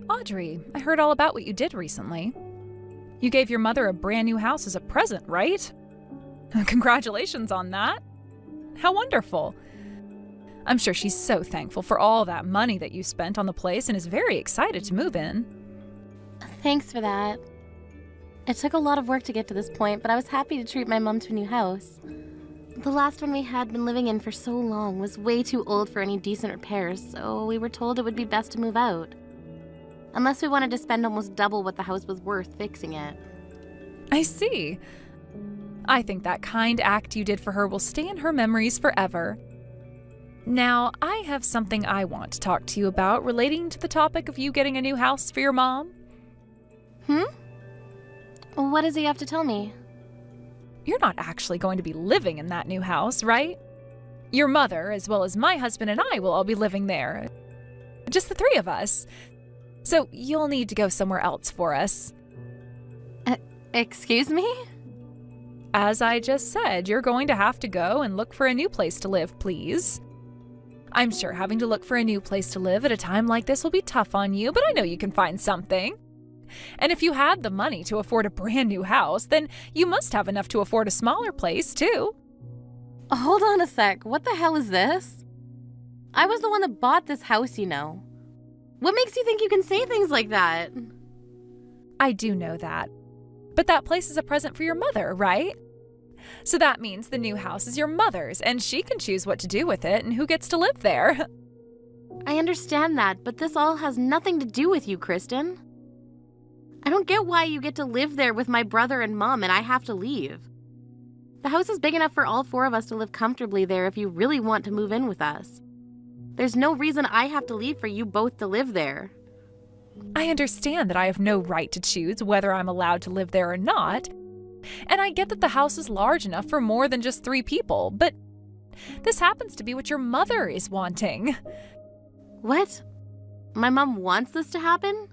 Audrey, I heard all about what you did recently. You gave your mother a brand new house as a present, right? Congratulations on that. How wonderful. I'm sure she's so thankful for all that money that you spent on the place and is very excited to move in. Thanks for that. It took a lot of work to get to this point, but I was happy to treat my mom to a new house. The last one we had been living in for so long was way too old for any decent repairs, so we were told it would be best to move out. Unless we wanted to spend almost double what the house was worth fixing it. I see. I think that kind act you did for her will stay in her memories forever. Now, I have something I want to talk to you about relating to the topic of you getting a new house for your mom. What does he have to tell me? You're not actually going to be living in that new house, right? Your mother, as well as my husband and I, will all be living there. Just the three of us. So you'll need to go somewhere else for us. Excuse me? As I just said, you're going to have to go and look for a new place to live, please. I'm sure having to look for a new place to live at a time like this will be tough on you, but I know you can find something. And if you had the money to afford a brand new house, then you must have enough to afford a smaller place, too. Hold on a sec. What the hell is this? I was the one that bought this house, you know. What makes you think you can say things like that? I do know that. But that place is a present for your mother, right? So that means the new house is your mother's, and she can choose what to do with it and who gets to live there. I understand that, but this all has nothing to do with you, Kristen. I don't get why you get to live there with my brother and mom and I have to leave. The house is big enough for all four of us to live comfortably there if you really want to move in with us. There's no reason I have to leave for you both to live there. I understand that I have no right to choose whether I'm allowed to live there or not. And I get that the house is large enough for more than just 3 people, but this happens to be what your mother is wanting. What? My mom wants this to happen?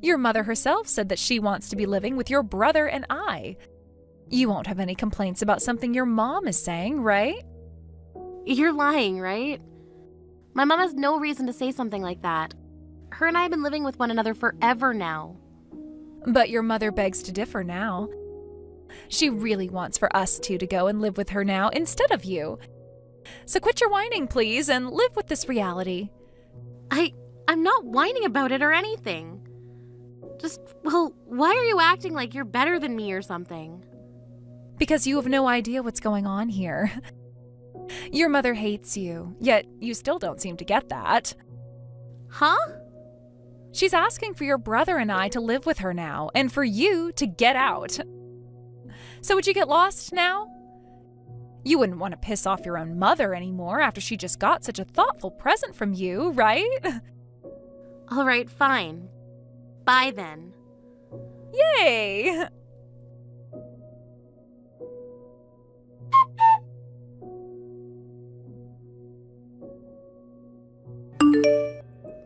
Your mother herself said that she wants to be living with your brother and I. You won't have any complaints about something your mom is saying, right? You're lying, right? My mom has no reason to say something like that. Her and I have been living with one another forever now. But your mother begs to differ now. She really wants for us two to go and live with her now instead of you. So quit your whining, please, and live with this reality. I'm not whining about it or anything. Well, why are you acting like you're better than me or something? Because you have no idea what's going on here. Your mother hates you, yet you still don't seem to get that. Huh? She's asking for your brother and I to live with her now, and for you to get out. So would you get lost now? You wouldn't want to piss off your own mother anymore after she just got such a thoughtful present from you, right? All right, fine. Bye then. Yay!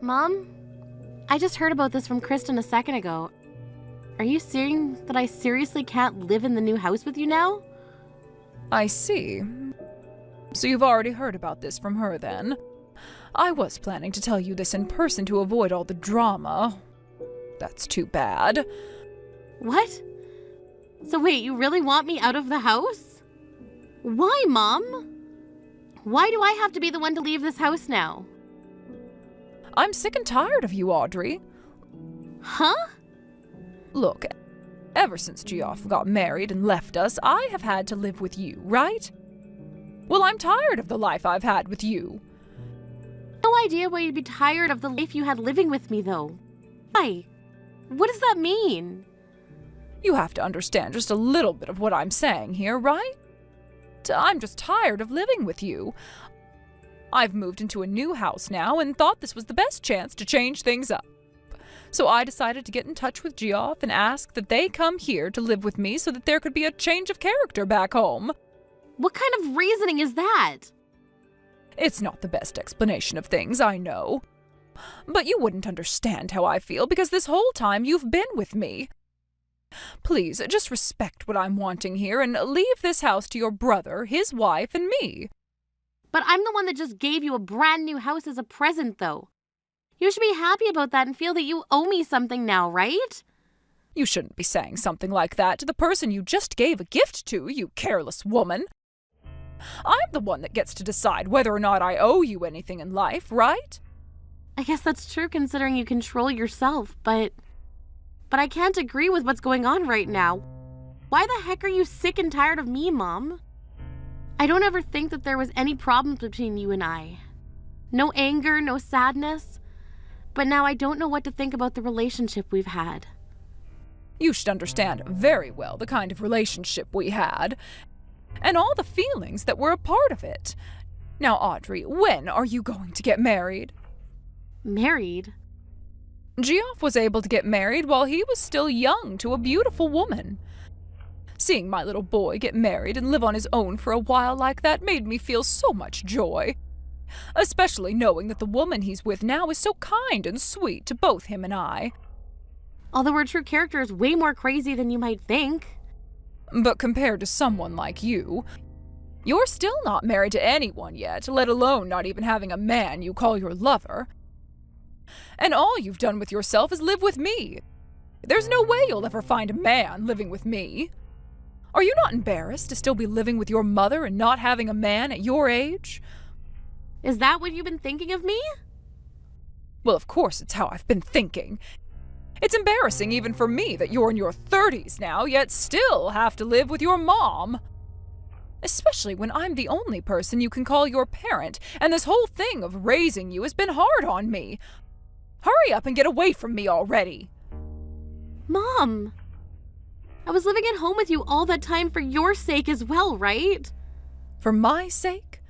Mom? I just heard about this from Kristen a second ago. Are you saying that I seriously can't live in the new house with you now? I see. So you've already heard about this from her then? I was planning to tell you this in person to avoid all the drama. That's too bad. What? So wait, you really want me out of the house? Why, Mom? Why do I have to be the one to leave this house now? I'm sick and tired of you, Audrey. Huh? Look, ever since Geoff got married and left us, I have had to live with you, right? Well, I'm tired of the life I've had with you. No idea why you'd be tired of the life you had living with me, though. Why? What does that mean? You have to understand just a little bit of what I'm saying here, right? I'm just tired of living with you. I've moved into a new house now and thought this was the best chance to change things up. So I decided to get in touch with Geoff and ask that they come here to live with me so that there could be a change of character back home. What kind of reasoning is that? It's not the best explanation of things, I know. But you wouldn't understand how I feel because this whole time you've been with me. Please, just respect what I'm wanting here and leave this house to your brother, his wife, and me. But I'm the one that just gave you a brand new house as a present, though. You should be happy about that and feel that you owe me something now, right? You shouldn't be saying something like that to the person you just gave a gift to, you careless woman. I'm the one that gets to decide whether or not I owe you anything in life, right? I guess that's true considering you control yourself, but I can't agree with what's going on right now. Why the heck are you sick and tired of me, Mom? I don't ever think that there was any problems between you and I. No anger, no sadness. But now I don't know what to think about the relationship we've had. You should understand very well the kind of relationship we had, and all the feelings that were a part of it. Now, Audrey, when are you going to get married? Married? Geoff was able to get married while he was still young to a beautiful woman. Seeing my little boy get married and live on his own for a while like that made me feel so much joy. Especially knowing that the woman he's with now is so kind and sweet to both him and I. Although her true character is way more crazy than you might think. But compared to someone like you, you're still not married to anyone yet, let alone not even having a man you call your lover. And all you've done with yourself is live with me. There's no way you'll ever find a man living with me. Are you not embarrassed to still be living with your mother and not having a man at your age? Is that what you've been thinking of me? Well, of course it's how I've been thinking. It's embarrassing even for me that you're in your 30s now, yet still have to live with your mom. Especially when I'm the only person you can call your parent, and this whole thing of raising you has been hard on me. Hurry up and get away from me already. Mom! I was living at home with you all that time for your sake as well, right? For my sake?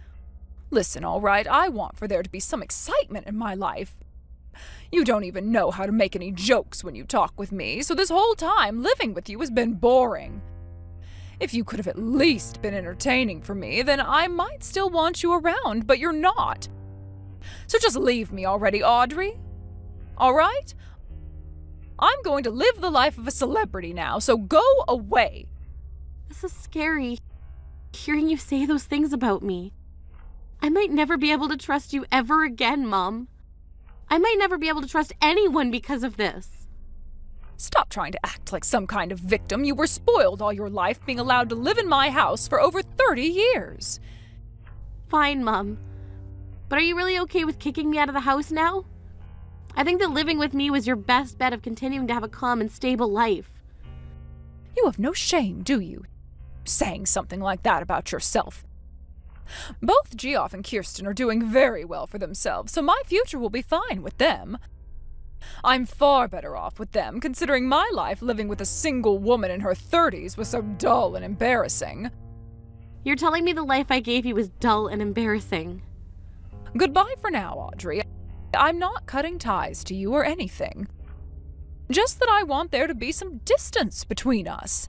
Listen, all right, I want for there to be some excitement in my life. You don't even know how to make any jokes when you talk with me, so this whole time living with you has been boring. If you could have at least been entertaining for me, then I might still want you around, but you're not. So just leave me already, Audrey. All right? I'm going to live the life of a celebrity now, so go away. This is scary, hearing you say those things about me. I might never be able to trust you ever again, Mom. I might never be able to trust anyone because of this. Stop trying to act like some kind of victim. You were spoiled all your life being allowed to live in my house for over 30 years. Fine, Mom. But are you really okay with kicking me out of the house now? I think that living with me was your best bet of continuing to have a calm and stable life. You have no shame, do you? Saying something like that about yourself. Both Geoff and Kirsten are doing very well for themselves, so my future will be fine with them. I'm far better off with them, considering my life living with a single woman in her 30s was so dull and embarrassing. You're telling me the life I gave you was dull and embarrassing. Goodbye for now, Audrey. I'm not cutting ties to you or anything. Just that I want there to be some distance between us.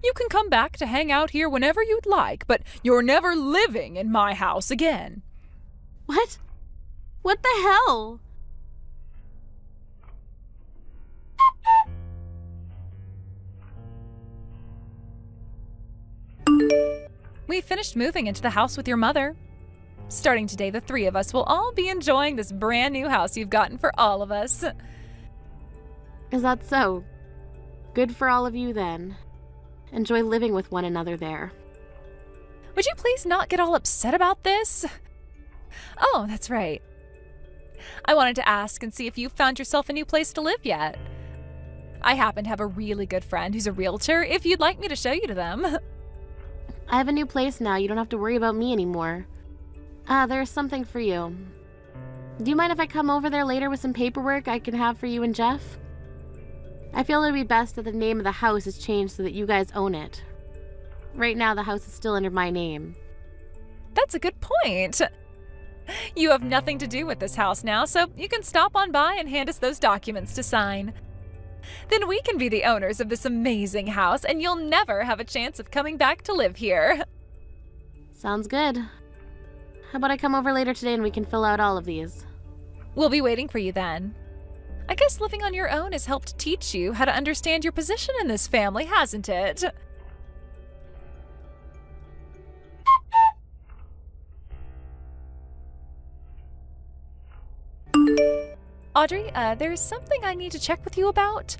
You can come back to hang out here whenever you'd like, but you're never living in my house again. What? What the hell? We finished moving into the house with your mother. Starting today, the three of us will all be enjoying this brand new house you've gotten for all of us. Is that so? Good for all of you then. Enjoy living with one another there. Would you please not get all upset about this? Oh, that's right. I wanted to ask and see if you found yourself a new place to live yet. I happen to have a really good friend who's a realtor, if you'd like me to show you to them. I have a new place now. You don't have to worry about me anymore. There's something for you. Do you mind if I come over there later with some paperwork I can have for you and Jeff? I feel it would be best that the name of the house is changed so that you guys own it. Right now, the house is still under my name. That's a good point. You have nothing to do with this house now, so you can stop on by and hand us those documents to sign. Then we can be the owners of this amazing house, and you'll never have a chance of coming back to live here. Sounds good. How about I come over later today and we can fill out all of these? We'll be waiting for you then. I guess living on your own has helped teach you how to understand your position in this family, hasn't it? Audrey, there's something I need to check with you about.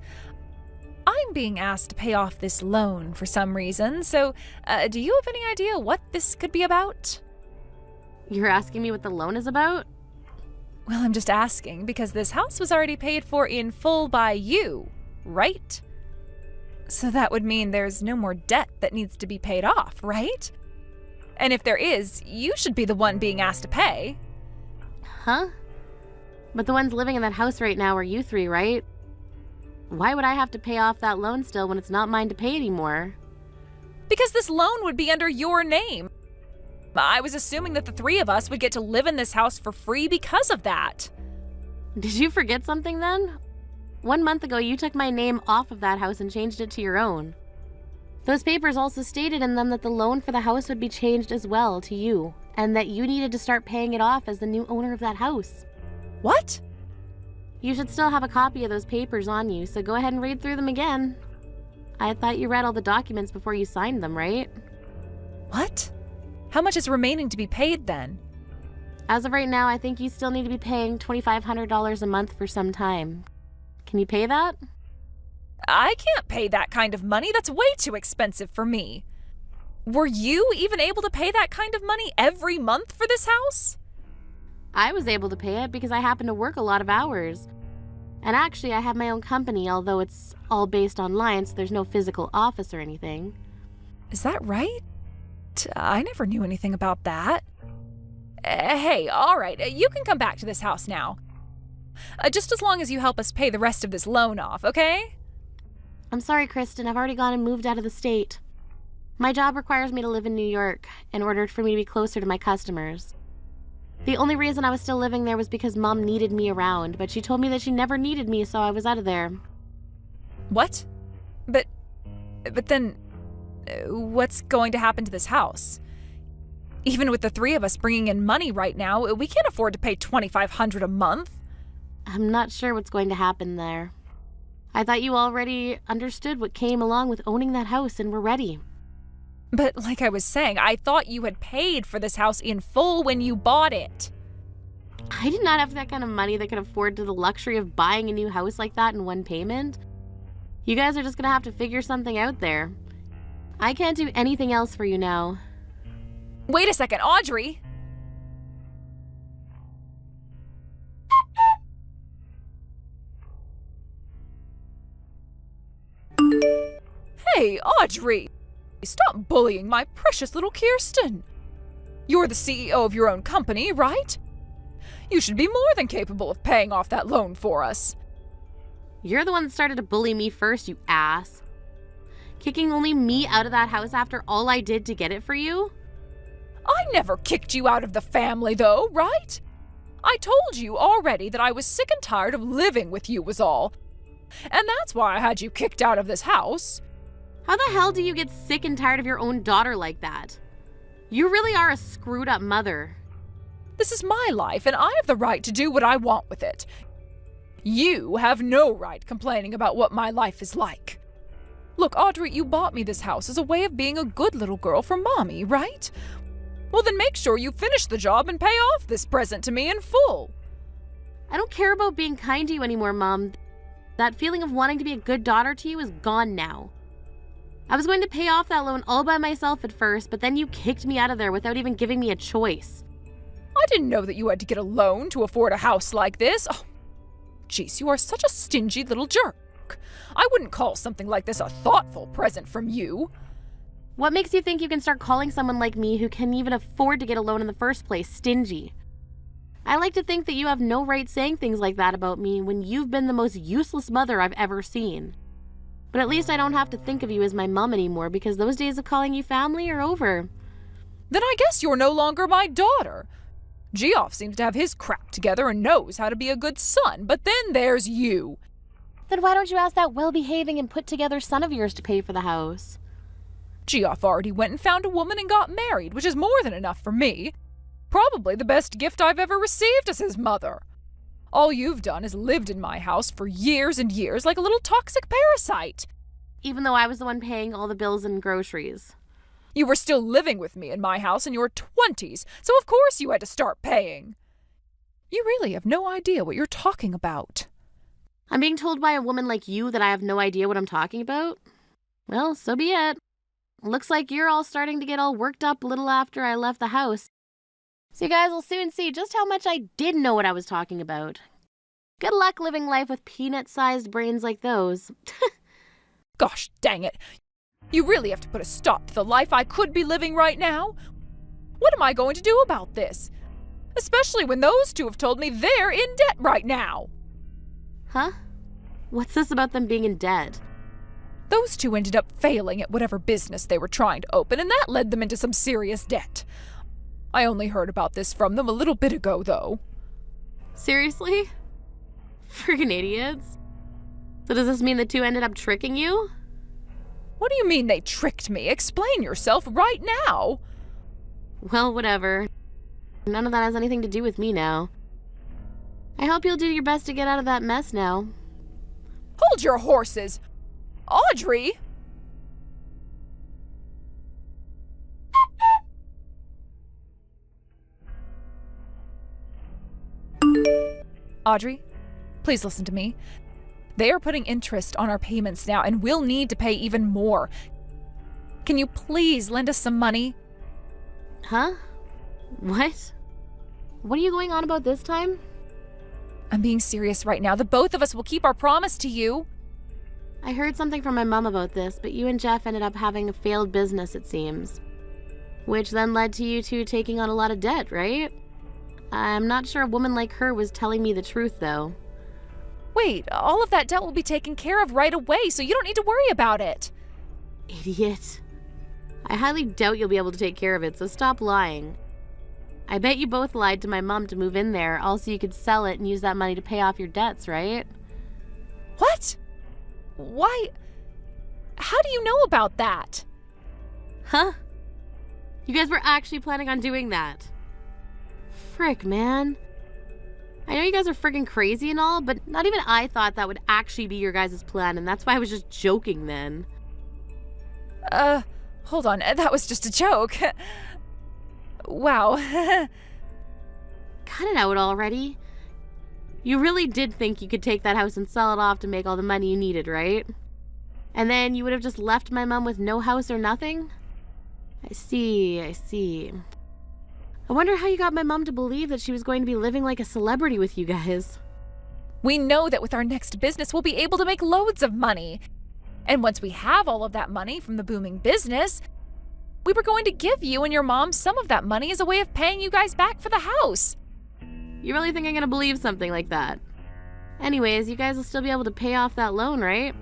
I'm being asked to pay off this loan for some reason, so do you have any idea what this could be about? You're asking me what the loan is about? Well, I'm just asking because this house was already paid for in full by you, right? So that would mean there's no more debt that needs to be paid off, right? And if there is, you should be the one being asked to pay. Huh? But the ones living in that house right now are you three, right? Why would I have to pay off that loan still when it's not mine to pay anymore? Because this loan would be under your name. I was assuming that the three of us would get to live in this house for free because of that. Did you forget something then? 1 month ago, you took my name off of that house and changed it to your own. Those papers also stated in them that the loan for the house would be changed as well to you, and that you needed to start paying it off as the new owner of that house. What? You should still have a copy of those papers on you, so go ahead and read through them again. I thought you read all the documents before you signed them, right? What? How much is remaining to be paid then? As of right now, I think you still need to be paying $2,500 a month for some time. Can you pay that? I can't pay that kind of money. That's way too expensive for me. Were you even able to pay that kind of money every month for this house? I was able to pay it because I happen to work a lot of hours. And actually, I have my own company, although it's all based online, so there's no physical office or anything. Is that right? I never knew anything about that. Hey, all right, you can come back to this house now. Just as long as you help us pay the rest of this loan off, okay? I'm sorry, Kristen. I've already gone and moved out of the state. My job requires me to live in New York in order for me to be closer to my customers. The only reason I was still living there was because Mom needed me around, but she told me that she never needed me, so I was out of there. What? But then, what's going to happen to this house? Even with the three of us bringing in money right now, we can't afford to pay $2,500 a month. I'm not sure what's going to happen there. I thought you already understood what came along with owning that house and were ready. But like I was saying, I thought you had paid for this house in full when you bought it. I did not have that kind of money that could afford the luxury of buying a new house like that in one payment. You guys are just gonna have to figure something out there. I can't do anything else for you now. Wait a second, Audrey! Hey, Audrey! Stop bullying my precious little Kirsten. You're the CEO of your own company, right? You should be more than capable of paying off that loan for us. You're the one that started to bully me first, you ass. Kicking only me out of that house after all I did to get it for you? I never kicked you out of the family, though, right? I told you already that I was sick and tired of living with you was all. And that's why I had you kicked out of this house. How the hell do you get sick and tired of your own daughter like that? You really are a screwed up mother. This is my life, and I have the right to do what I want with it. You have no right complaining about what my life is like. Look, Audrey, you bought me this house as a way of being a good little girl for Mommy, right? Well, then make sure you finish the job and pay off this present to me in full. I don't care about being kind to you anymore, Mom. That feeling of wanting to be a good daughter to you is gone now. I was going to pay off that loan all by myself at first, but then you kicked me out of there without even giving me a choice. I didn't know that you had to get a loan to afford a house like this. Oh, jeez, you are such a stingy little jerk. I wouldn't call something like this a thoughtful present from you. What makes you think you can start calling someone like me who can even afford to get a loan in the first place stingy? I like to think that you have no right saying things like that about me when you've been the most useless mother I've ever seen. But at least I don't have to think of you as my mom anymore because those days of calling you family are over. Then I guess you're no longer my daughter. Geoff seems to have his crap together and knows how to be a good son, but then there's you. Then why don't you ask that well-behaving and put-together son of yours to pay for the house? Geoff already went and found a woman and got married, which is more than enough for me. Probably the best gift I've ever received as his mother. All you've done is lived in my house for years and years like a little toxic parasite. Even though I was the one paying all the bills and groceries. You were still living with me in my house in your 20s, so of course you had to start paying. You really have no idea what you're talking about. I'm being told by a woman like you that I have no idea what I'm talking about? Well, so be it. Looks like you're all starting to get all worked up a little after I left the house. So you guys will soon see just how much I did know what I was talking about. Good luck living life with peanut-sized brains like those. Gosh dang it. You really have to put a stop to the life I could be living right now. What am I going to do about this? Especially when those two have told me they're in debt right now. Huh? What's this about them being in debt? Those two ended up failing at whatever business they were trying to open, and that led them into some serious debt. I only heard about this from them a little bit ago, though. Seriously? Friggin' idiots. So does this mean the two ended up tricking you? What do you mean they tricked me? Explain yourself right now. Well, whatever. None of that has anything to do with me now. I hope you'll do your best to get out of that mess now. Hold your horses! Audrey! Audrey, please listen to me. They are putting interest on our payments now, and we'll need to pay even more. Can you please lend us some money? Huh? What? What are you going on about this time? I'm being serious right now. The both of us will keep our promise to you. I heard something from my mom about this, but you and Jeff ended up having a failed business, it seems. Which then led to you two taking on a lot of debt, right? I'm not sure a woman like her was telling me the truth, though. Wait, all of that debt will be taken care of right away, so you don't need to worry about it. Idiot. I highly doubt you'll be able to take care of it, so stop lying. I bet you both lied to my mom to move in there, also you could sell it and use that money to pay off your debts, right? What? Why? How do you know about that? Huh? You guys were actually planning on doing that? Frick, man. I know you guys are freaking crazy and all, but not even I thought that would actually be your guys' plan, and that's why I was just joking then. Hold on, that was just a joke. Wow. Cut it out already. You really did think you could take that house and sell it off to make all the money you needed, right? And then you would have just left my mom with no house or nothing? I see. I wonder how you got my mom to believe that she was going to be living like a celebrity with you guys. We know that with our next business, we'll be able to make loads of money. And once we have all of that money from the booming business, we were going to give you and your mom some of that money as a way of paying you guys back for the house. You really think I'm gonna believe something like that? Anyways, you guys will still be able to pay off that loan, right?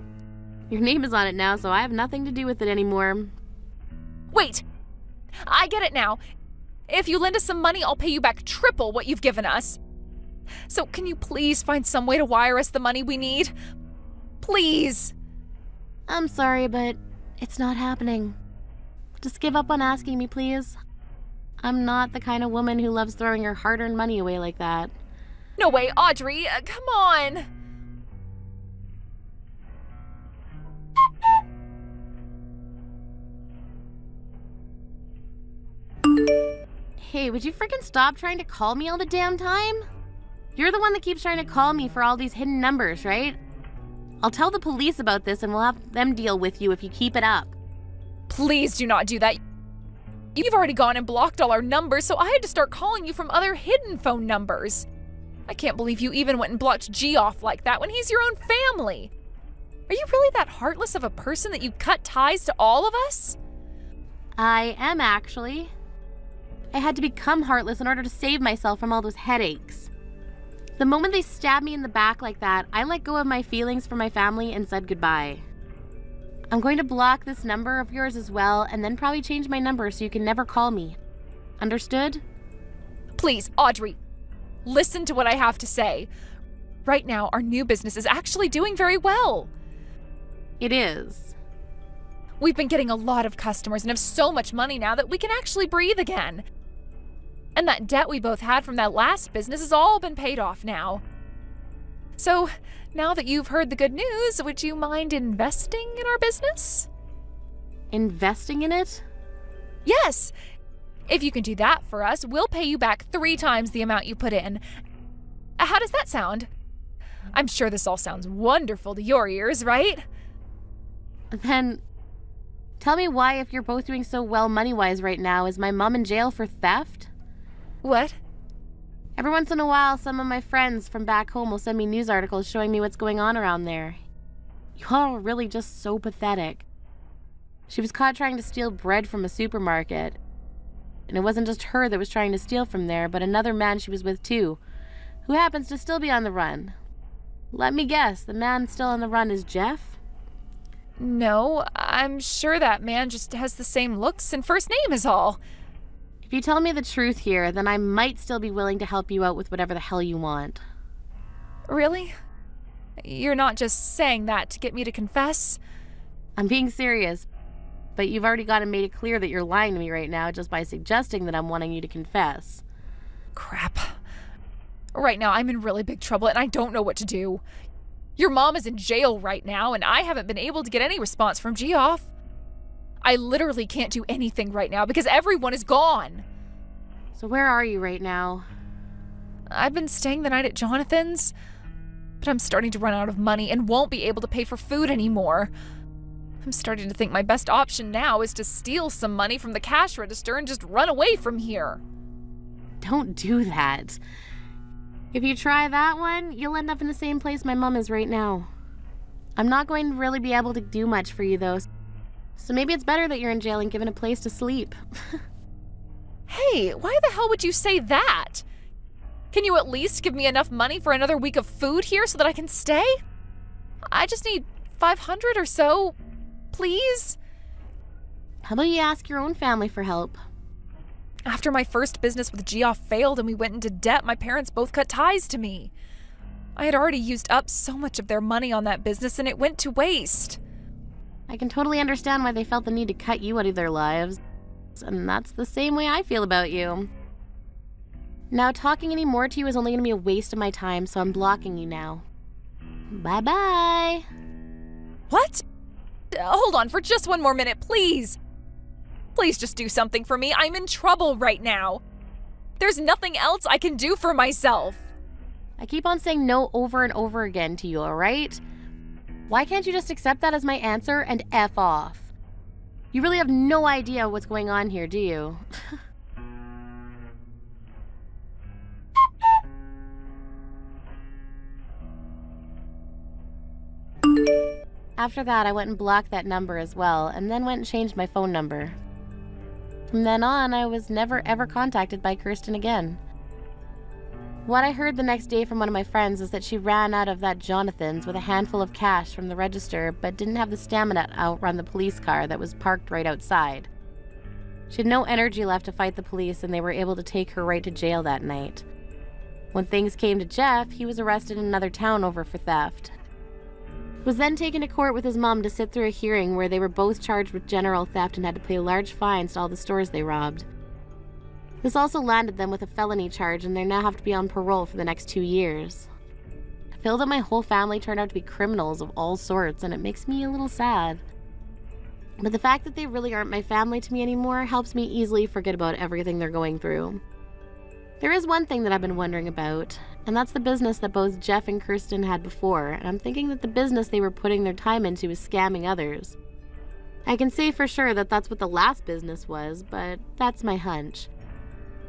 Your name is on it now, so I have nothing to do with it anymore. Wait! I get it now. If you lend us some money, I'll pay you back triple what you've given us. So can you please find some way to wire us the money we need? Please! I'm sorry, but it's not happening. Just give up on asking me, please. I'm not the kind of woman who loves throwing her hard-earned money away like that. No way, Audrey! Come on! Hey, would you freaking stop trying to call me all the damn time? You're the one that keeps trying to call me for all these hidden numbers, right? I'll tell the police about this and we'll have them deal with you if you keep it up. Please do not do that. You've already gone and blocked all our numbers, so I had to start calling you from other hidden phone numbers. I can't believe you even went and blocked G off like that when he's your own family. Are you really that heartless of a person that you cut ties to all of us? I am, actually. I had to become heartless in order to save myself from all those headaches. The moment they stabbed me in the back like that, I let go of my feelings for my family and said goodbye. I'm going to block this number of yours as well, and then probably change my number so you can never call me. Understood? Please, Audrey, listen to what I have to say. Right now, our new business is actually doing very well. It is. We've been getting a lot of customers and have so much money now that we can actually breathe again. And that debt we both had from that last business has all been paid off now. So, now that you've heard the good news, would you mind investing in our business? Investing in it? Yes! If you can do that for us, we'll pay you back 3 times the amount you put in. How does that sound? I'm sure this all sounds wonderful to your ears, right? Then tell me why, if you're both doing so well money-wise right now, is my mom in jail for theft? What? Every once in a while, some of my friends from back home will send me news articles showing me what's going on around there. Y'all are really just so pathetic. She was caught trying to steal bread from a supermarket. And it wasn't just her that was trying to steal from there, but another man she was with too, who happens to still be on the run. Let me guess, the man still on the run is Jeff? No, I'm sure that man just has the same looks and first name is all. If you tell me the truth here, then I might still be willing to help you out with whatever the hell you want. Really? You're not just saying that to get me to confess? I'm being serious, but you've already made it clear that you're lying to me right now just by suggesting that I'm wanting you to confess. Crap. Right now, I'm in really big trouble and I don't know what to do. Your mom is in jail right now and I haven't been able to get any response from Geoff. I literally can't do anything right now because everyone is gone. So where are you right now? I've been staying the night at Jonathan's, but I'm starting to run out of money and won't be able to pay for food anymore. I'm starting to think my best option now is to steal some money from the cash register and just run away from here. Don't do that. If you try that one, you'll end up in the same place my mom is right now. I'm not going to really be able to do much for you though, so maybe it's better that you're in jail and given a place to sleep. Hey, why the hell would you say that? Can you at least give me enough money for another week of food here so that I can stay? I just need 500 or so, please? How about you ask your own family for help? After my first business with Geoff failed and we went into debt, my parents both cut ties to me. I had already used up so much of their money on that business and it went to waste. I can totally understand why they felt the need to cut you out of their lives. And that's the same way I feel about you. Now, talking any more to you is only going to be a waste of my time, so I'm blocking you now. Bye-bye. What? Hold on for just one more minute, please. Please just do something for me. I'm in trouble right now. There's nothing else I can do for myself. I keep on saying no over and over again to you, alright? Why can't you just accept that as my answer and F off? You really have no idea what's going on here, do you? After that, I went and blocked that number as well, and then went and changed my phone number. From then on, I was never ever contacted by Kirsten again. What I heard the next day from one of my friends is that she ran out of that Jonathan's with a handful of cash from the register, but didn't have the stamina to outrun the police car that was parked right outside. She had no energy left to fight the police, and they were able to take her right to jail that night. When things came to Jeff, he was arrested in another town over for theft. He was then taken to court with his mom to sit through a hearing where they were both charged with general theft and had to pay large fines to all the stores they robbed. This also landed them with a felony charge, and they now have to be on parole for the next 2 years. I feel that my whole family turned out to be criminals of all sorts, and it makes me a little sad. But the fact that they really aren't my family to me anymore helps me easily forget about everything they're going through. There is one thing that I've been wondering about, and that's the business that both Jeff and Kirsten had before, and I'm thinking that the business they were putting their time into is scamming others. I can say for sure that that's what the last business was, but that's my hunch.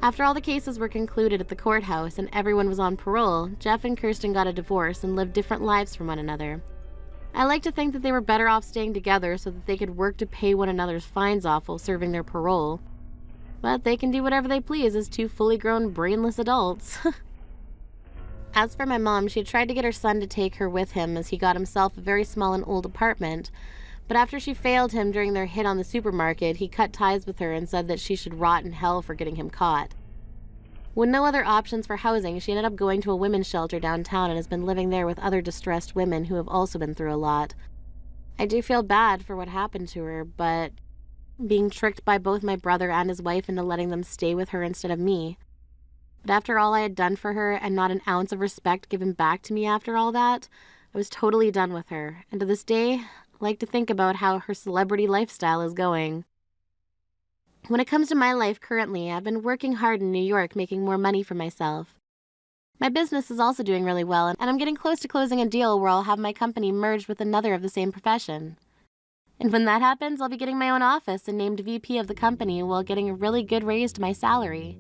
After all the cases were concluded at the courthouse and everyone was on parole, Jeff and Kirsten got a divorce and lived different lives from one another. I like to think that they were better off staying together so that they could work to pay one another's fines off while serving their parole. But they can do whatever they please as two fully grown, brainless adults. As for my mom, she had tried to get her son to take her with him as he got himself a very small and old apartment. But after she failed him during their hit on the supermarket, he cut ties with her and said that she should rot in hell for getting him caught. With no other options for housing, she ended up going to a women's shelter downtown and has been living there with other distressed women who have also been through a lot. I do feel bad for what happened to her, but being tricked by both my brother and his wife into letting them stay with her instead of me. But after all I had done for her and not an ounce of respect given back to me after all that, I was totally done with her, and to this day, I like to think about how her celebrity lifestyle is going. When it comes to my life currently, I've been working hard in New York making more money for myself. My business is also doing really well, and I'm getting close to closing a deal where I'll have my company merged with another of the same profession. And when that happens, I'll be getting my own office and named VP of the company while getting a really good raise to my salary.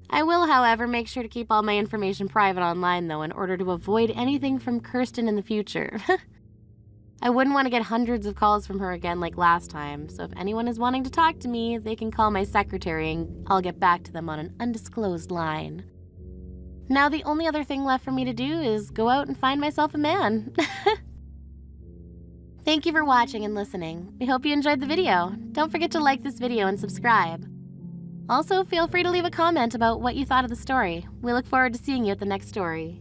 I will, however, make sure to keep all my information private online, though, in order to avoid anything from Kirsten in the future. I wouldn't want to get hundreds of calls from her again like last time, so if anyone is wanting to talk to me, they can call my secretary and I'll get back to them on an undisclosed line. Now the only other thing left for me to do is go out and find myself a man. Thank you for watching and listening. We hope you enjoyed the video. Don't forget to like this video and subscribe. Also, feel free to leave a comment about what you thought of the story. We look forward to seeing you at the next story.